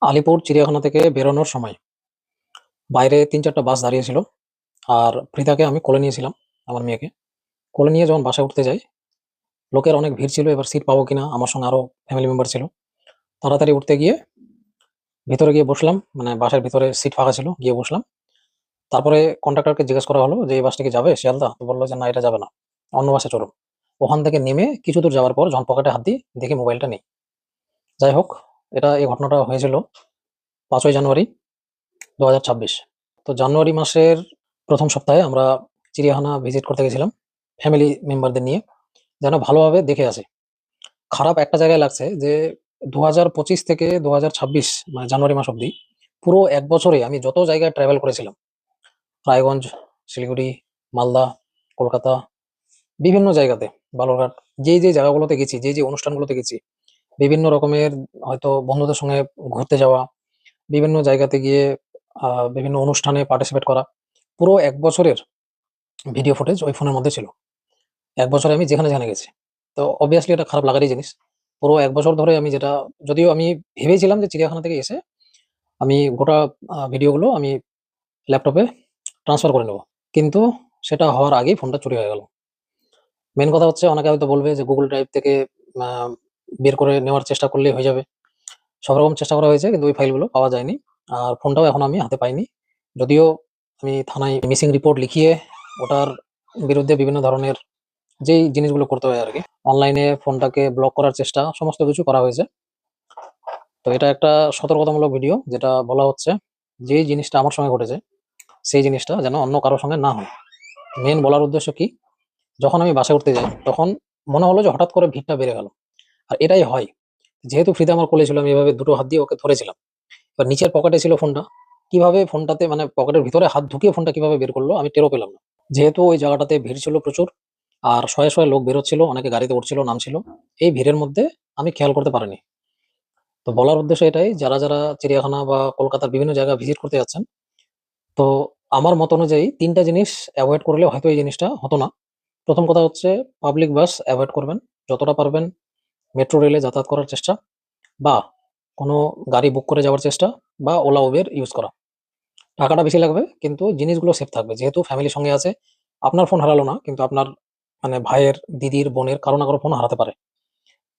আলিপুর চিড়িয়াখানা থেকে বেরোনোর সময় বাইরে ৩-৪টা বাস দাঁড়িয়ে ছিল। আর পৃথাকে আমি কোলে নিয়েছিলাম, আমার মেয়েকে। কোলে নিয়ে যখন বাসায় উঠতে যাই, লোকের অনেক ভিড় ছিল। এবার সিট পাবো কিনা, আমার সঙ্গে আরো ফ্যামিলি মেম্বার ছিল। তাড়াতাড়ি উঠতে গিয়ে ভেতরে গিয়ে বসলাম, মানে বাসের ভিতরে সিট ফাঁকা ছিল, গিয়ে বসলাম। তারপরে কন্ডাক্টরকে জিজ্ঞেস করা হলো যে এই বাসটা কি যাবে শিয়ালদা? তো বললো যে না, এটা যাবে না, অন্য বাসে চলুন। ওখান থেকে নেমে কিছু দূর যাওয়ার পর যখন পকেটে হাত দিই, দেখি মোবাইলটা নেই। যাই হোক, এই ঘটনাটা হয়েছিল ৫ই জানুয়ারি ২০২৬। তো জানুয়ারি মাসের প্রথম সপ্তাহে আমরা চিড়িয়াখানা ভিজিট করতে গেছিলাম ফ্যামিলি মেম্বারদের নিয়ে, যেন ভালোভাবে দেখে আসি। খারাপ একটা জায়গায় লাগছে যে ২০২৫ থেকে ২০২৬ মানে জানুয়ারি মাস অব্দি পুরো ১ বছরে আমি যত জায়গায় ট্রাভেল করেছিলাম, রায়গঞ্জ, শিলিগুড়ি, মালদা, কলকাতা, বিভিন্ন জায়গাতে, বালুরঘাট, যে জায়গাগুলোতে গেছি, যে অনুষ্ঠানগুলোতে গেছি, বিভিন্ন রকমের হয়তো বন্ধুদের সঙ্গে ঘুরতে যাওয়া, বিভিন্ন জায়গাতে গিয়ে বিভিন্ন অনুষ্ঠানে পার্টিসিপেট করা, পুরো ১ বছরের ভিডিও ফুটেজ ওই ফোনের মধ্যে ছিল। ১ বছরে আমি যেখানে গেছি। তো obviously এটা খারাপ লাগারই জিনিস। পুরো ১ বছর ধরে আমি যেটা, যদিও আমি ভেবেছিলাম যে চিড়িয়াখানা থেকে এসে আমি গোটা ভিডিওগুলো আমি ল্যাপটপে ট্রান্সফার করে নেব। কিন্তু সেটা হওয়ার আগেই ফোনটা চুরি হয়ে গেল। মেইন কথা হচ্ছে, অনেকে হয়তো বলবে যে Google Drive থেকে আ বের করে নেওয়ার চেষ্টা করলেই হয়ে যাবে। সব রকম চেষ্টা করা হয়েছে কিন্তু ওই ফাইলগুলো পাওয়া যায়নি। আর ফোনটাও এখনো আমি হাতে পাইনি। যদিও আমি থানায় মিসিং রিপোর্ট লিখিয়ে ওটার বিরুদ্ধে বিভিন্ন ধরনের যেই জিনিসগুলো করতে হয় আরকি, অনলাইনে ফোনটাকে ব্লক করার চেষ্টা, সমস্ত কিছু করা হয়েছে। তো এটা একটা সতর্কতামূলক ভিডিও, যেটা বলা হচ্ছে যেই জিনিসটা আমার সঙ্গে ঘটেছে, সেই জিনিসটা যেন অন্য কারো সঙ্গে না হয়। মেইন বলার উদ্দেশ্য কি, যখন আমি বাসে উঠতে যাই, তখন মনে হলো যে হঠাৎ করে ভিড়টা বেড়ে গেল। আর এটাই হয়। যেহেতু ফ্রিদা আমার কোলে ছিল, আমি এভাবে দুটো হাত দিয়ে ওকে ধরেছিলাম। এবার নিচের পকেটে ছিল ফোনটা। কিভাবে ফোনটাতে, মানে পকেটের ভিতরে হাত ঢুকিয়ে ফোনটা কিভাবে বের করলো আমি টেরও পেলাম না। যেহেতু ওই জায়গাটাতে ভিড় ছিল প্রচুর, আর শয়ে লোক বেরোচ্ছিল, অনেকে গাড়িতে উঠছিল, নামছিল। এই ভিড়ের মধ্যে আমি খেয়াল করতে পারিনি। তো বলার উদ্দেশ্য এটাই, যারা চিড়িয়াখানা বা কলকাতার বিভিন্ন জায়গা ভিজিট করতে যাচ্ছেন, তো আমার মত অনুযায়ী ৩ টা জিনিস এভয়েড করলে হয়তো এই জিনিসটা হতো না। প্রথম কথা হচ্ছে, পাবলিক বাস এভয়েড করবেন। যতটা পারবেন মেট্রো রেলে যাতায়াত করার চেষ্টা, বা কোনো গাড়ি বুক করে যাওয়ার চেষ্টা, বা ওলা উবের ইউজ করা। টাকাটা বেশি লাগবে কিন্তু জিনিসগুলো সেফ থাকবে। যেহেতু ফ্যামিলি সঙ্গে আছে, আপনার ফোন হারালো না, কিন্তু আপনার মানে ভাইয়ের, দিদির, বোনের কারো না কারো ফোন হারাতে পারে।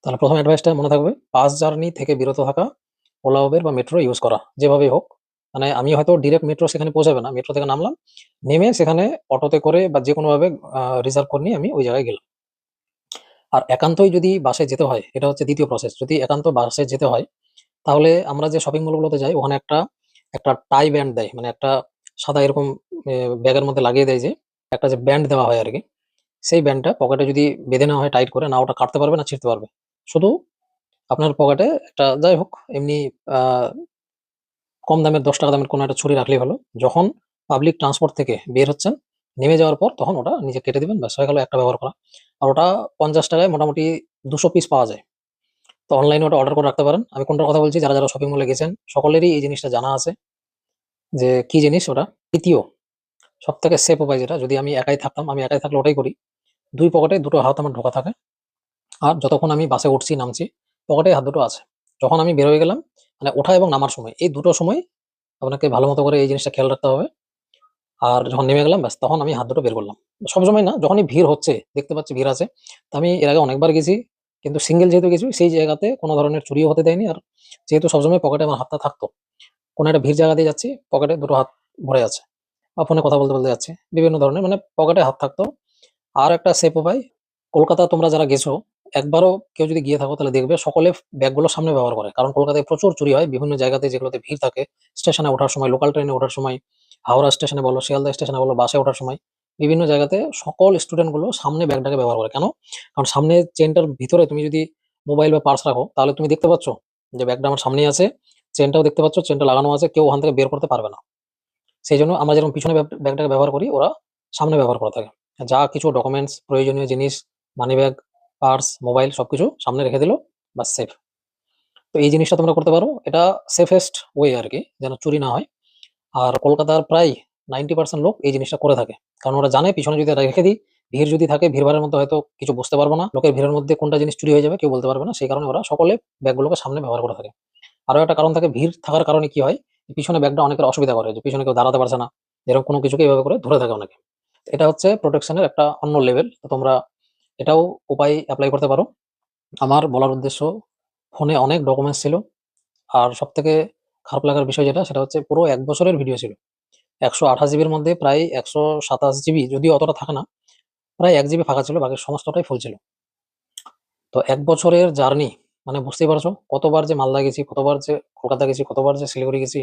তাহলে ১ম অ্যাডভাইসটা মনে থাকবে, বাস জার্নি থেকে বিরত থাকা, ওলা উবের বা মেট্রো ইউজ করা যেভাবেই হোক। মানে আমি হয়তো ডিরেক্ট মেট্রো সেখানে পৌঁছাবে না। মেট্রো থেকে নামলাম, নেমে সেখানে অটোতে করে বা যেকোনোভাবে রিজার্ভ করে নিয়ে আমি ওই জায়গায় গেলাম। আর একান্তই যদি বাসে যেতে হয়, এটা হচ্ছে ২য় প্রসেস। যদি একান্ত বাসে যেতে হয়, তাহলে আমরা যে শপিং মলগুলোতে যাই, ওখানে একটা টাই ব্যান্ড দেয়। মানে একটা সাদা এরকম ব্যাগের মধ্যে লাগিয়ে দেয়, যে একটা যে ব্যান্ড দেওয়া হয় আরকি। সেই ব্যান্ডটা পকেটে যদি বেঁধে নেওয়া হয় টাইট করে, না ওটা কাটতে পারবে না ছিঁড়তে পারবে। শুধু আপনার পকেটে একটা, যাই হোক, এমনি আ কম দামের ৳১০ দামের কোনো একটা ছুরি রাখলেই হলো। যখন পাবলিক ট্রান্সপোর্ট থেকে বের হচ্ছেন, নেমে যাওয়ার পর তখন ওটা নিজে কেটে দিবেন, ব্যাস হয়ে গেল একটা ব্যবহার করা। আর ওটা ৳৫০ য় মোটামুটি ২০০ পিস পাওয়া যায়। তো অনলাইনে ওটা অর্ডার করে রাখতে পারেন। আমি কোনটার কথা বলছি, যারা শপিং মলে গেছেন সকলেরই এই জিনিসটা জানা আছে যে কি জিনিস ওটা। ৩য় সবথেকে সেফ উপায় যেটা, যদি আমি একাই থাকতাম, আমি একাই থাকলে ওটাই করি। ২ পকেটে ২ টো হাত আমার ঢোকা থাকে। আর যতক্ষণ আমি বাসে উঠছি, নামছি, পকেটে হাত দুটো আছে। যখন আমি বের হয়ে গেলাম, মানে ওঠা এবং নামার সময়, এই দুটো সময় আপনাকে ভালোমতো করে এই জিনিসটা খেয়াল রাখতে হবে। আর যখন নেমে গেলাম, ব্যাস তখন আমি হাত দুটো বের করলাম। সবসময় না, যখনই ভিড় হচ্ছে, দেখতে পাচ্ছি ভিড় আছে। তো আমি এর আগে অনেকবার গেছি। কিন্তু সিঙ্গেল যেহেতু গেছি, সেই জায়গাতে কোন ধরনের চুরিও হতে দেয়নি। আর যেহেতু সবসময় পকেটে আমার হাতটা থাকতো, কোন একটা ভিড় জায়গা দিয়ে যাচ্ছি, পকেটে দুটো হাত ভরে আছে। বা ফোনে কথা বলতে যাচ্ছি। বিভিন্ন ধরনের, মানে পকেটে হাত থাকতো। আর একটা সেফ উপায়, কলকাতা তোমরা যারা গেছো, একবারও কেউ যদি গিয়ে থাকো তাহলে দেখবে সকলে ব্যাগগুলো সামনে ব্যবহার করে। কারণ কলকাতায় প্রচুর চুরি হয় বিভিন্ন জায়গাতে, যেগুলোতে ভিড় থাকে। স্টেশনে ওঠার সময়, লোকাল ট্রেনে ওঠার সময়, হাওড়া স্টেশনে বলো, শিয়ালদা স্টেশনে বলো, বাসে ওঠার সময়, বিভিন্ন জায়গাতে সকল স্টুডেন্ট গুলো সামনে ব্যাগটাকে ব্যবহার করে। কেন? কারণ সামনে চেইনটার ভিতরে তুমি যদি মোবাইল বা পার্স রাখো, তাহলে তুমি দেখতে পাচ্ছ যে ব্যাগটা আমার সামনেই আছে, চেইনটাও দেখতে পাচ্ছ, চেইনটা লাগানো আছে, কেউ ওখান থেকে বের করতে পারবে না। সেইজন্য আমরা যেরকম পিছনে ব্যাগটাকে ব্যবহার করি, ওরা সামনে ব্যবহার করে থাকে। যা কিছু ডকুমেন্টস, প্রয়োজনীয় জিনিস, মানিব্যাগ, পার্স, মোবাইল সবকিছু সামনে রেখে দিল, বাস সেফ। তো এই জিনিসটা তোমরা করতে পারো। এটা সেফেস্ট ওয়ে আরকি, যেন চুরি না হয়। আর কলকাতার প্রায় 90% লোক এই জিনিসটা করে থাকে। কারণ ওরা জানে পিছনে যদি রেখে দিই, ভিড় যদি থাকে, ভিড়ভাড়ের মধ্যে হয়তো কিছু বুঝতে পারবো না। লোকের ভিড়ের মধ্যে কোনটা জিনিস চুরি হয়ে যাবে কেউ বলতে পারবে না। সেই কারণে ওরা সকলে ব্যাগগুলোকে সামনে ব্যবহার করে থাকে। আরো একটা কারণ থাকে, ভিড় থাকার কারণে কি হয়, পিছনে ব্যাগটা অনেকের অসুবিধা করে, যে পিছনে কেউ দাঁড়াতে পারছে না, এরকম কোনো কিছুকে এভাবে করে ধরে থাকে অনেকে। এটা হচ্ছে প্রোটেকশনের একটা অন্য লেভেল। তো তোমরা এটাও উপায় এপ্লাই করতে পারো। আমার বলার উদ্দেশ্য, ফোনে অনেক ডকুমেন্টস ছিল। আর সবথেকে খারাপ লাগার বিষয় যেটা, সেটা হচ্ছে পুরো ১ বছরের ভিডিও ছিল। ১২৮ জিবির মধ্যে প্রায় ১২৭ জিবি, যদিও অতটা থাকে না, প্রায় ১ জিবি ফাঁকা ছিল, বাকি সমস্তটাই ফুল ছিল। তো ১ বছরের জার্নি, মানে বুঝতেই পারছো কতবার যে মালদা গেছি, কতবার যে কলকাতা গেছি, কতবার যে শিলিগুড়ি গেছি,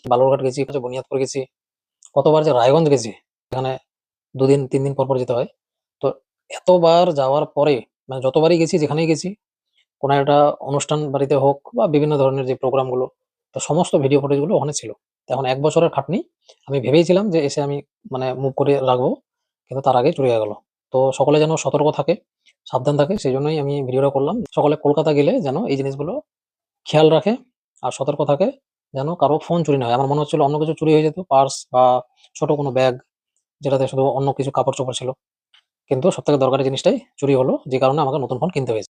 বালুরঘাট গেছি, যে বুনিয়াদপুর গেছি, কতবার যে রায়গঞ্জ গেছি। এখানে ২ দিন ৩ দিন পর যেতে হয়। তো এতবার যাওয়ার পরে, মানে যতবারই গেছি, যেখানেই গেছি, কোনো একটা অনুষ্ঠান বাড়িতে হোক বা বিভিন্ন ধরনের যে প্রোগ্রামগুলো, তো সমস্ত ভিডিও ফুটেজগুলো ওখানে ছিল। তো এখন ১ বছরের খাটনি, আমি ভেবেইছিলাম যে এসে আমি মানে মুভ করে রাখবো, কিন্তু তার আগেই চুরি হয়ে গেল। তো সকলে যেন সতর্ক থাকে, সাবধান থাকে, সেজন্যই আমি ভিডিওটা করলাম। সকলে কলকাতা গেলে যেন এই জিনিসগুলো খেয়াল রাখে আর সতর্ক থাকে, যেন কারো ফোন চুরি না হয়। আমার মনে হচ্ছিল অন্য কিছু চুরি হয়ে যেত, পার্স বা ছোট কোনো ব্যাগ, যেটাতে শুধু অন্য কিছু কাপড়-চোপড় ছিল। কিন্তু সবথেকে দরকারি জিনিসটাই চুরি হলো, যে কারণে আমাকে নতুন ফোন কিনতে হয়েছে।